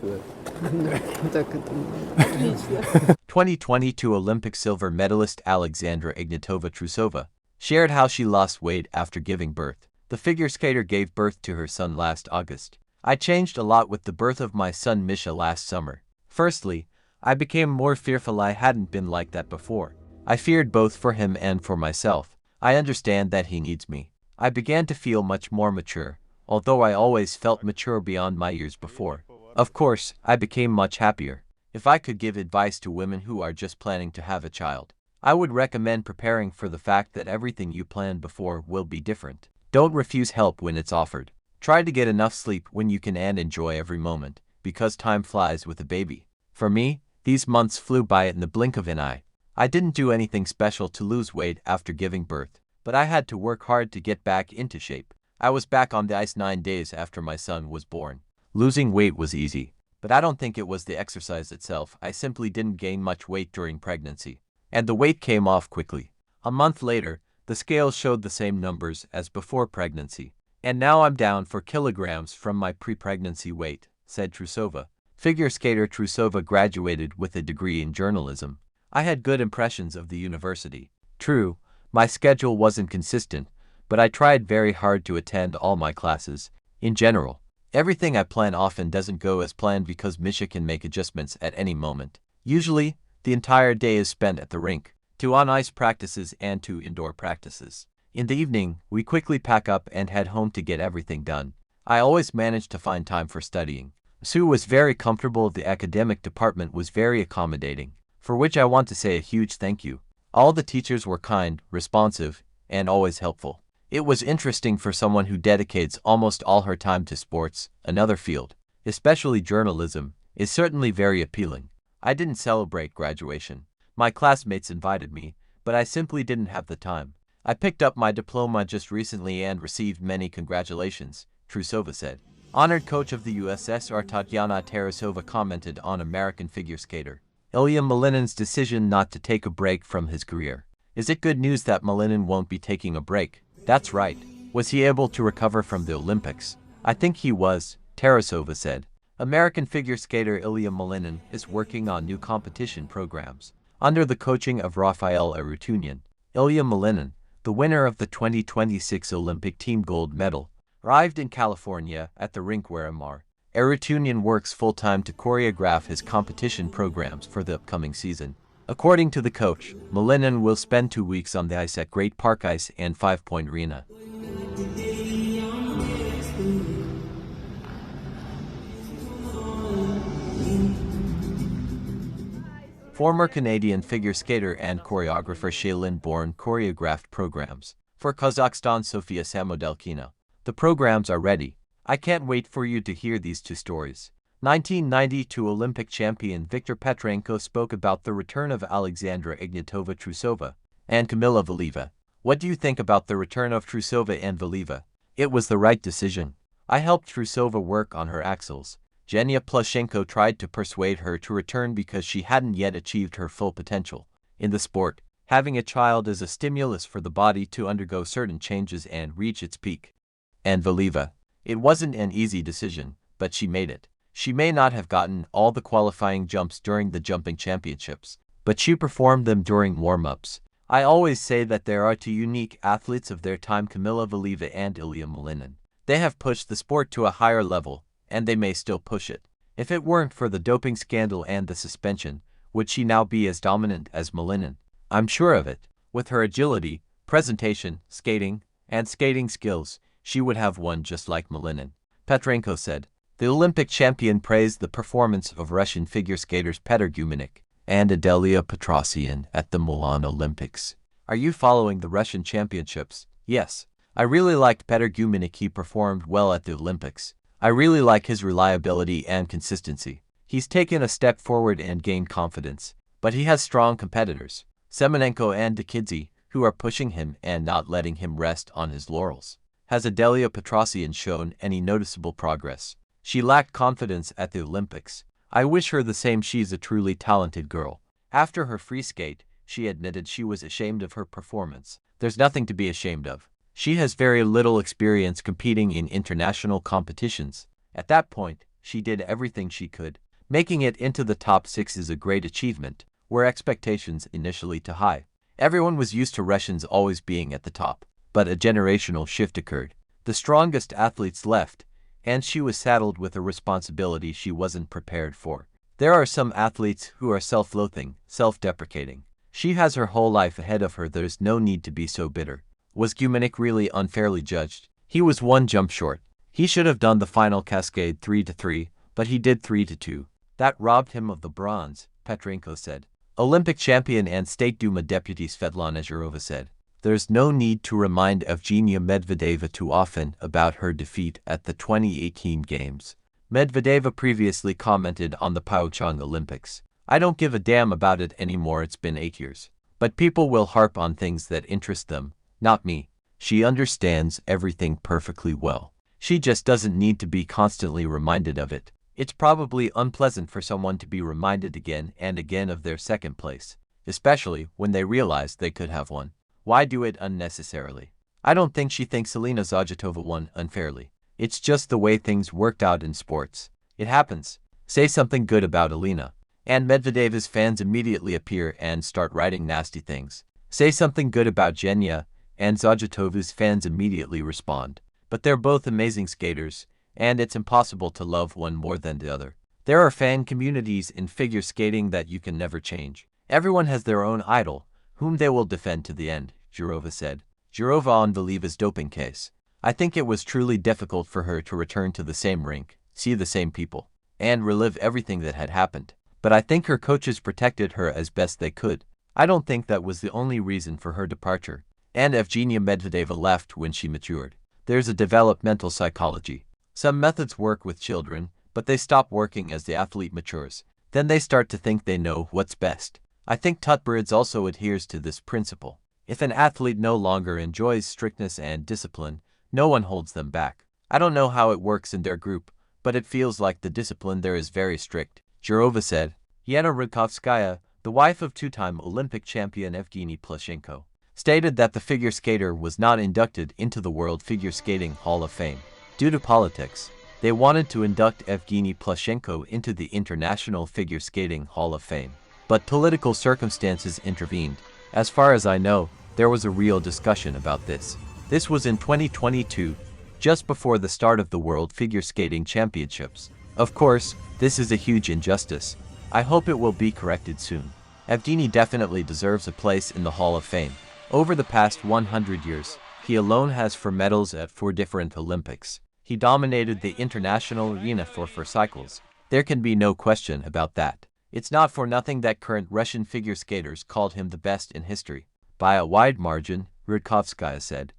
чувствую. Так это отлично. 2022 Olympic silver medalist Alexandra Trusova shared how she lost weight after giving birth. The figure skater gave birth to her son last August. I changed a lot with the birth of my son Misha last summer. Firstly, I became more fearful. I hadn't been like that before. I feared both for him and for myself. I understand that he needs me. I began to feel much more mature, although I always felt mature beyond my years before. Of course, I became much happier. If I could give advice to women who are just planning to have a child, I would recommend preparing for the fact that everything you planned before will be different. Don't refuse help when it's offered. Try to get enough sleep when you can and enjoy every moment, because time flies with a baby. For me, these months flew by in the blink of an eye. I didn't do anything special to lose weight after giving birth, but I had to work hard to get back into shape. I was back on the ice 9 days after my son was born. Losing weight was easy, but I don't think it was the exercise itself. I simply didn't gain much weight during pregnancy, and the weight came off quickly. A month later, the scales showed the same numbers as before pregnancy, and now I'm down 4 kilograms from my pre-pregnancy weight, said Trusova. Figure skater Trusova graduated with a degree in journalism. I had good impressions of the university. True, my schedule wasn't consistent, but I tried very hard to attend all my classes. In general, everything I plan often doesn't go as planned because Misha can make adjustments at any moment. Usually, the entire day is spent at the rink, 2 on-ice practices and 2 indoor practices. In the evening, we quickly pack up and head home to get everything done. I always managed to find time for studying. Sue was very comfortable. The academic department was very accommodating, for which I want to say a huge thank you. All the teachers were kind, responsive, and always helpful. It was interesting for someone who dedicates almost all her time to sports. Another field, especially journalism, is certainly very appealing. I didn't celebrate graduation. My classmates invited me, but I simply didn't have the time. I picked up my diploma just recently and received many congratulations, Trusova said. Honored coach of the USSR Tatyana Tarasova commented on American figure skater Ilia Malinin's decision not to take a break from his career. Is it good news that Malinin won't be taking a break? That's right. Was he able to recover from the Olympics? I think he was, Tarasova said. American figure skater Ilia Malinin is working on new competition programs. Under the coaching of Rafael Arutunian, Ilia Malinin, the winner of the 2026 Olympic team gold medal, arrived in California at the rink where Arutunian works full-time to choreograph his competition programs for the upcoming season. According to the coach, Malinin will spend 2 weeks on the ice at Great Park Ice and 5 Point Arena. Former Canadian figure skater and choreographer Shailin Bourne choreographed programs for Kazakhstan Sofia Samodelkina. The programs are ready. I can't wait for you to hear these 2 stories. 1992 Olympic champion Viktor Petrenko spoke about the return of Alexandra Ignatova Trusova and Kamila Valieva. What do you think about the return of Trusova and Valieva? It was the right decision. I helped Trusova work on her axles. Zhenya Plushenko tried to persuade her to return because she hadn't yet achieved her full potential. In the sport, having a child is a stimulus for the body to undergo certain changes and reach its peak. And Valieva, it wasn't an easy decision, but she made it. She may not have gotten all the qualifying jumps during the jumping championships, but she performed them during warm-ups. I always say that there are 2 unique athletes of their time, Kamila Valieva and Ilia Malinin. They have pushed the sport to a higher level, and they may still push it. If it weren't for the doping scandal and the suspension, would she now be as dominant as Malinin? I'm sure of it. With her agility, presentation, skating, and skating skills, she would have won just like Malinin, Petrenko said. The Olympic champion praised the performance of Russian figure skaters Petr Gumenik and Adelia Petrosian at the Milan Olympics. Are you following the Russian championships? Yes. I really liked Petr Gumenik. He performed well at the Olympics. I really like his reliability and consistency. He's taken a step forward and gained confidence, but he has strong competitors, Semenenko and Dekidze, who are pushing him and not letting him rest on his laurels. Has Adelia Petrosian shown any noticeable progress? She lacked confidence at the Olympics. I wish her the same. She's a truly talented girl. After her free skate, she admitted she was ashamed of her performance. There's nothing to be ashamed of. She has very little experience competing in international competitions. At that point, she did everything she could. Making it into the top 6 is a great achievement. Were expectations initially too high? Everyone was used to Russians always being at the top, but a generational shift occurred. The strongest athletes left, and she was saddled with a responsibility she wasn't prepared for. There are some athletes who are self-loathing, self-deprecating. She has her whole life ahead of her. There's no need to be so bitter. Was Gumenik really unfairly judged? He was one jump short. He should have done the final cascade 3-3, but he did 3-2. That robbed him of the bronze, Petrenko said. Olympic champion and State Duma deputy Svetlana Zhurova said. There's no need to remind Evgenia Medvedeva too often about her defeat at the 2018 Games. Medvedeva previously commented on the Pyeongchang Olympics. I don't give a damn about it anymore, it's been 8 years. But people will harp on things that interest them, not me. She understands everything perfectly well. She just doesn't need to be constantly reminded of it. It's probably unpleasant for someone to be reminded again and again of their second place, especially when they realize they could have won. Why do it unnecessarily? I don't think she thinks Alina Zajatova won unfairly. It's just the way things worked out in sports. It happens. Say something good about Alina, and Medvedeva's fans immediately appear and start writing nasty things. Say something good about Genya, and Zajatova's fans immediately respond. But they're both amazing skaters, and it's impossible to love one more than the other. There are fan communities in figure skating that you can never change. Everyone has their own idol, whom they will defend to the end, Zhurova said. Zhurova on Valieva's doping case. I think it was truly difficult for her to return to the same rink, see the same people, and relive everything that had happened. But I think her coaches protected her as best they could. I don't think that was the only reason for her departure. And Evgenia Medvedeva left when she matured. There's a developmental psychology. Some methods work with children, but they stop working as the athlete matures. Then they start to think they know what's best. I think Tutberidze also adheres to this principle. If an athlete no longer enjoys strictness and discipline, no one holds them back. I don't know how it works in their group, but it feels like the discipline there is very strict, Zhurova said. Yana Rudkovskaya, the wife of two-time Olympic champion Evgeny Plushenko, stated that the figure skater was not inducted into the World Figure Skating Hall of Fame. Due to politics, they wanted to induct Evgeny Plushenko into the International Figure Skating Hall of Fame. But political circumstances intervened. As far as I know, there was a real discussion about this. This was in 2022, just before the start of the World Figure Skating Championships. Of course, this is a huge injustice. I hope it will be corrected soon. Evgeny definitely deserves a place in the Hall of Fame. Over the past 100 years, he alone has 4 medals at 4 different Olympics. He dominated the international arena for 4 cycles. There can be no question about that. It's not for nothing that current Russian figure skaters called him the best in history. By a wide margin, Rudkovskaya said.